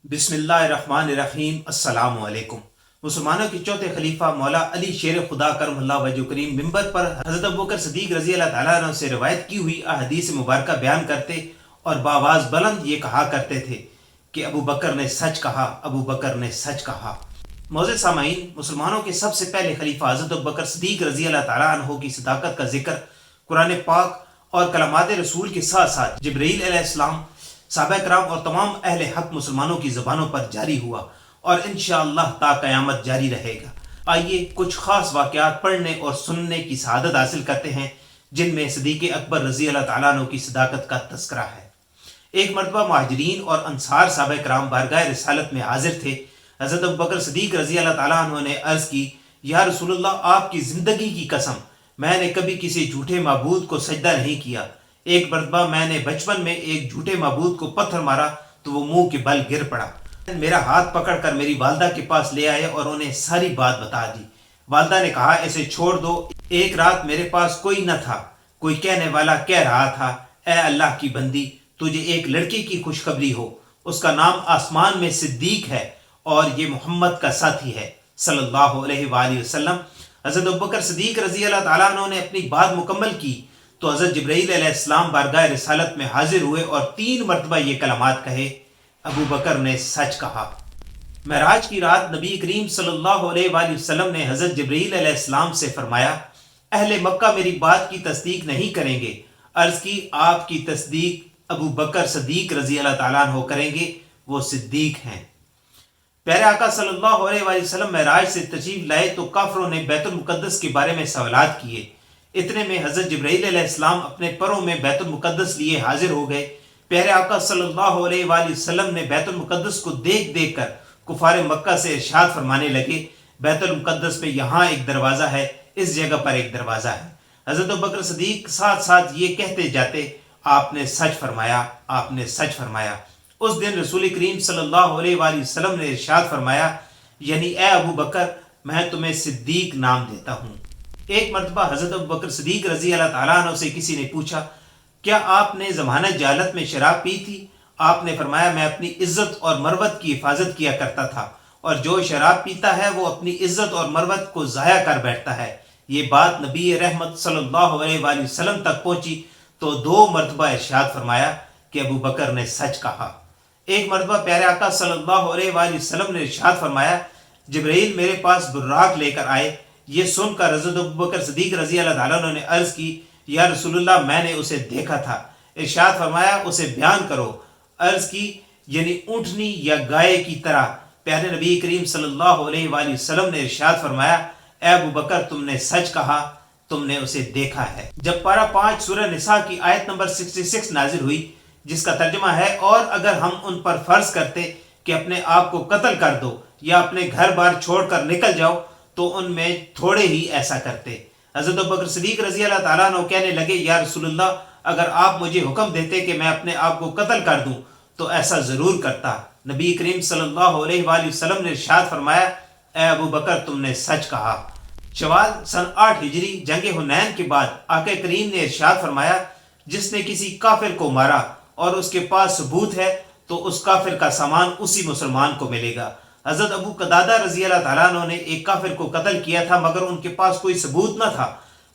बिस्मिल्लाहिर्रहमानिर्रहीम। अस्सलाम वालेकुम। मुसलमानों के चौथे खलीफा मौला अली शेर खुदा करमल्लाह वजह करीम मिंबर पर हज़रत अबू बकर सिद्दीक़ रज़ी अल्लाह ताला अन्हु से रिवायत की हुई अहदीस मुबारक बयान करते और बावाज़ बुलंद ये कहा करते थे कि अबू बकर ने सच कहा, अबू बकर ने सच कहा। मौज़ूद सामाईन, मुसलमानों के सबसे पहले खलीफा हज़रत अबू बकर सिद्दीक़ रज़ी अल्लाह ताला अन्हु की सदाकत का जिक्र कुरान पाक और कलामात रसूल के साथ साथ जिब्रील अलैहिस्सलाम, सहाबा कराम और तमाम अहले हक मुसलमानों की ज़बानों पर जारी हुआ और इंशाअल्लाह ता क़यामत जारी रहेगा। आइए कुछ ख़ास वाक़यात पढ़ने और सुनने की सआदत हासिल करते हैं जिनमें सिद्दीक़ अकबर रज़ी अल्लाह ताला अन्हु की सदाकत का तज़किरा है। एक मरतबा मुहाजिरीन और अंसार सहाबा कराम बारगाह रिसालत में हाजिर थे। हज़रत अबू बकर सिद्दीक़ रज़ी अल्लाह ताला अन्हु ने अर्ज़ की, या रसूलुल्लाह, आपकी ज़िंदगी की कसम, मैंने कभी किसी झूठे माबूद को सजदा नहीं किया। एक मरतबा मैंने बचपन में एक झूठे माबूद को पत्थर मारा तो वो मुंह के बल गिर पड़ा। मेरा हाथ पकड़कर मेरी वालदा के पास ले आए और उन्हें सारी बात बता दी। वालदा ने कहा, इसे छोड़ दो। एक रात मेरे पास कोई न था। कोई कहने वाला कह रहा था, ए अल्लाह की बंदी, तुझे एक लड़के की खुशखबरी हो, उसका नाम आसमान में सिद्दीक है और ये मोहम्मद का साथी है सल्लल्लाहु अलैहि वसल्लम। हज़रत अबू बकर सिद्दीक रज़ी अल्लाह ताला अन्हु ने अपनी बात मुकम्मल की तो हज़रत जिब्रील अलैहिस्सलाम बारगाह रिसालत में हाजिर हुए और 3 मरतबा ये कलमात कहे, अबू बकर ने सच कहा। महराज की रात नबी करीम सल्लल्लाहु अलैहि वसल्लम ने हज़रत जिब्रील अलैहिस्सलाम से फरमाया, अहले मक्का मेरी बात की तस्दीक नहीं करेंगे। अर्ज़ की, आपकी तस्दीक अबू बकर सिद्दीक रज़ी अल्लाह ताला अन्हु करेंगे, वो सिद्दीक हैं। प्यारे आका सल्लल्लाहु अलैहि वसल्लम महराज से तशरीफ लाए तो काफिरों ने बैतुल मुक़द्दस के बारे में सवालात किए। इतने में हज़रत जिब्रील अलैहिस्सलाम अपने परों में बैतुल मुक़द्दस लिए हाजिर हो गए। प्यारे आका सल्लल्लाहु अलैहि वसल्लम ने बैतुल मुक़द्दस को देख देख कर कुफार मक्का से इरशाद फरमाने लगे, बैतुल मुक़द्दस में यहाँ एक दरवाज़ा है, इस जगह पर एक दरवाज़ा है। हज़रत अबू बकर सिद्दीक साथ साथ ये कहते जाते, आपने सच फरमाया, आपने सच फरमाया। उस दिन रसूल करीम सल्लल्लाहु अलैहि वसल्लम ने इरशाद फरमाया, यानी ए अबू बकर, मैं तुम्हें सिद्दीक नाम देता हूँ। एक मरतबा हज़रत अबू बकर सिद्दीक रज़ी अल्लाह ताला अन्हु से किसी ने पूछा, क्या आपने ज़मानत जहालत में शराब पी थी? आपने फरमाया, मैं अपनी इज़्ज़त और मरवत की हिफाजत किया करता था और जो शराब पीता है वो अपनी इज़्ज़त और मरवत को ज़ाया कर बैठता है। ये बात नबी रहमत सल्लल्लाहु अलैहि वसल्लम तक पहुँची तो 2 मरतबा इरशाद फरमाया कि अबू बकर ने सच कहा। एक मरतबा प्यारे आका सल्लल्लाहु अलैहि वसल्लम ने इरशाद फरमाया, जिब्रील मेरे पास बुर्राक लेकर आए। ये सुनकर हज़रत अबू बकर सिद्दीक रज़ी अल्लाह ताला अन्हु ने अर्ज़ की, या रसूलुल्लाह, मैंने उसे देखा था। इरशाद फरमाया, उसे बयान करो। अर्ज़ की, यानी ऊँटनी या गाय की तरह। प्यारे नबी करीम सल्लल्लाहु अलैहि वसल्लम ने इरशाद फरमाया, ए अबू बकर, तुमने सच कहा, तुमने उसे देखा है। जब पारा 5 सूरह निसा की आयत नंबर 66 नाजिल हुई, जिसका तर्जुमा है, और अगर हम उन पर फर्ज करते कि अपने आप को कत्ल कर दो या अपने घर बार छोड़कर निकल जाओ तो उनमें थोड़े ही ऐसा करते। हज़रत अबू बकर सिद्दीक रज़ी अल्लाह ताला अन्हु कहने लगे, या रसूलुल्लाह, अगर आप मुझे हुक्म देते कि मैं अपने आप को कत्ल कर दूं तो ऐसा ज़रूर करता। नबी करीम सल्लल्लाहु अलैहि वसल्लम ने इरशाद फरमाया, ए अबू बकर, तुमने सच कहा। शवाल सन 8 हिजरी जंग हुनैन के बाद आका करीम ने इरशाद फरमाया, जिसने किसी काफिर को मारा और उसके पास सबूत है तो उस काफिर का सामान उसी मुसलमान को मिलेगा। हज़रत अबू कतादा रज़ी अल्लाह ताला अन्हु ने एक काफिर को कत्ल किया था मगर उनके पास कोई सबूत न था।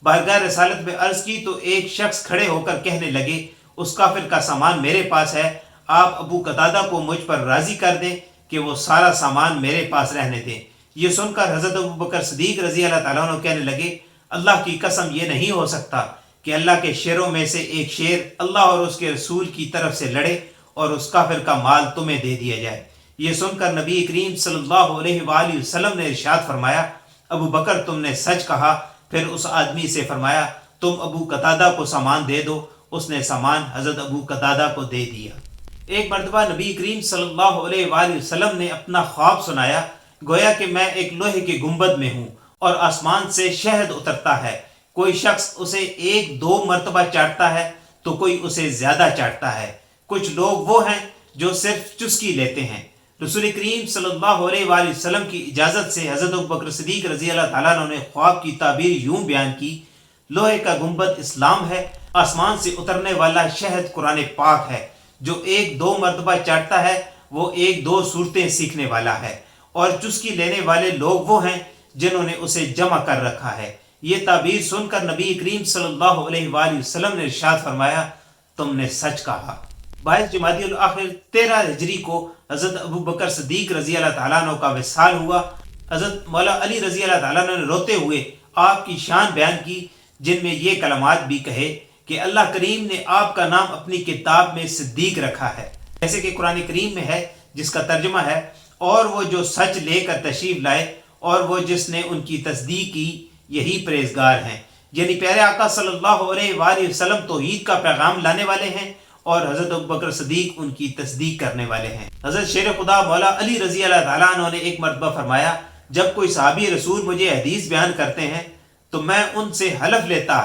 बारगाह रिसालत में अर्ज़ की तो एक शख्स खड़े होकर कहने लगे, उस काफिर का सामान मेरे पास है, आप अबू कतादा को मुझ पर राज़ी कर दें कि वो सारा सामान मेरे पास रहने दें। ये सुनकर हज़रत अबू बकर सिद्दीक रज़ी अल्लाह ताला अन्हु कहने लगे, अल्लाह की कसम, ये नहीं हो सकता कि अल्लाह के शेरों में से एक शेर अल्लाह और उसके रसूल की तरफ से लड़े और उस काफिर का माल तुम्हें दे दिया जाए। ये सुनकर नबी करीम सल्लल्लाहु अलैहि वसल्लम ने इरशाद फरमाया, अबू बकर, तुमने सच कहा। फिर उस आदमी से फरमाया, तुम अबू कतादा को सामान दे दो। उसने सामान हज़रत अबू कतादा को दे दिया। एक मरतबा नबी करीम सल्लल्लाहु अलैहि वसल्लम ने अपना ख्वाब सुनाया, गोया कि मैं एक लोहे के गुंबद में हूँ और आसमान से शहद उतरता है। कोई शख्स उसे 1-2 मरतबा चाटता है तो कोई उसे ज्यादा चाटता है। कुछ लोग वो हैं जो सिर्फ चुस्की लेते हैं। रसूल करीम सल्लल्लाहु अलैहि वसल्लम की इजाज़त से हज़रत अबू बकर सिद्दीक रज़ी अल्लाह ताला अन्हु ने ख्वाब की ताबीर यूं बयान की, लोहे का गुंबद इस्लाम है, आसमान से उतरने वाला शहद कुरान पाक है। जो 1-2 मरतबा चाटता है وہ ایک دو صورتیں سیکھنے والا ہے، اور چسکی لینے والے لوگ وہ ہیں جنہوں نے اسے جمع کر رکھا ہے۔ یہ تعبیر سن کر نبی کریم صلی اللہ علیہ وآلہ وسلم نے ارشاد فرمایا، تم نے سچ کہا۔ 22 جمادی الاخر 13 ہجری کو حضرت ابو بکر صدیق رضی اللہ تعالیٰ عنہ کا وصال ہوا۔ حضرت مولا علی رضی اللہ تعالیٰ عنہ نے روتے ہوئے آپ کی شان بیان کی، جن میں یہ کلمات بھی کہے کہ اللہ کریم نے آپ کا نام اپنی کتاب میں صدیق رکھا ہے، جیسے کہ قرآن کریم میں ہے، جس کا ترجمہ ہے، اور وہ جو سچ لے کر تشریف لائے اور وہ جس نے ان کی تصدیق کی یہی پرہیزگار ہیں۔ یعنی پیارے آقا صلی اللہ علیہ وآلہ وسلم توحید کا پیغام لانے والے ہیں اور حضرت ابوبکر صدیق ان کی تصدیق کرنے والے ہیں۔ حضرت شیر خدا مولا علی رضی اللہ تعالیٰ عنہ نے ایک مرتبہ فرمایا، جب کوئی صحابی رسول مجھے حدیث بیان کرتے ہیں تو میں ان سے حلف لیتا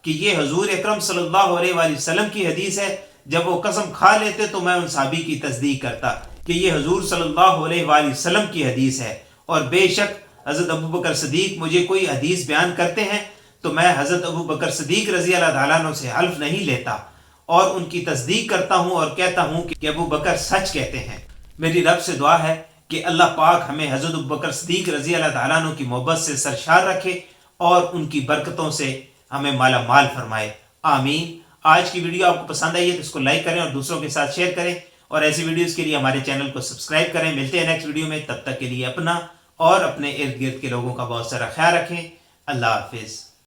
کہ یہ حضور اکرم صلی اللہ علیہ وآلہ وسلم کی حدیث ہے۔ جب وہ قسم کھا لیتے تو میں ان صحابی کی تصدیق کرتا کہ یہ حضور صلی اللہ علیہ وآلہ وسلم کی حدیث ہے، اور بے شک حضرت ابوبکر صدیق مجھے کوئی حدیث بیان کرتے ہیں تو میں حضرت ابوبکر صدیق رضی اللہ تعالیٰ عنہ سے حلف نہیں لیتا اور ان کی تصدیق کرتا ہوں اور کہتا ہوں کہ ابوبکر سچ کہتے ہیں۔ میری رب سے دعا ہے کہ اللہ پاک ہمیں حضرت ابوبکر صدیق رضی اللہ تعالیٰ عنہ کی محبت سے سرشار رکھے اور ان کی برکتوں سے ہمیں مالا مال فرمائے، آمین۔ آج کی ویڈیو آپ کو پسند آئی ہے تو اس کو لائک کریں اور دوسروں کے ساتھ شیئر کریں، اور ایسی ویڈیوز کے لیے ہمارے چینل کو سبسکرائب کریں۔ ملتے ہیں نیکسٹ ویڈیو میں، تب تک کے لیے اپنا اور اپنے ارد گرد کے لوگوں کا بہت سارا خیال رکھیں۔ اللہ حافظ۔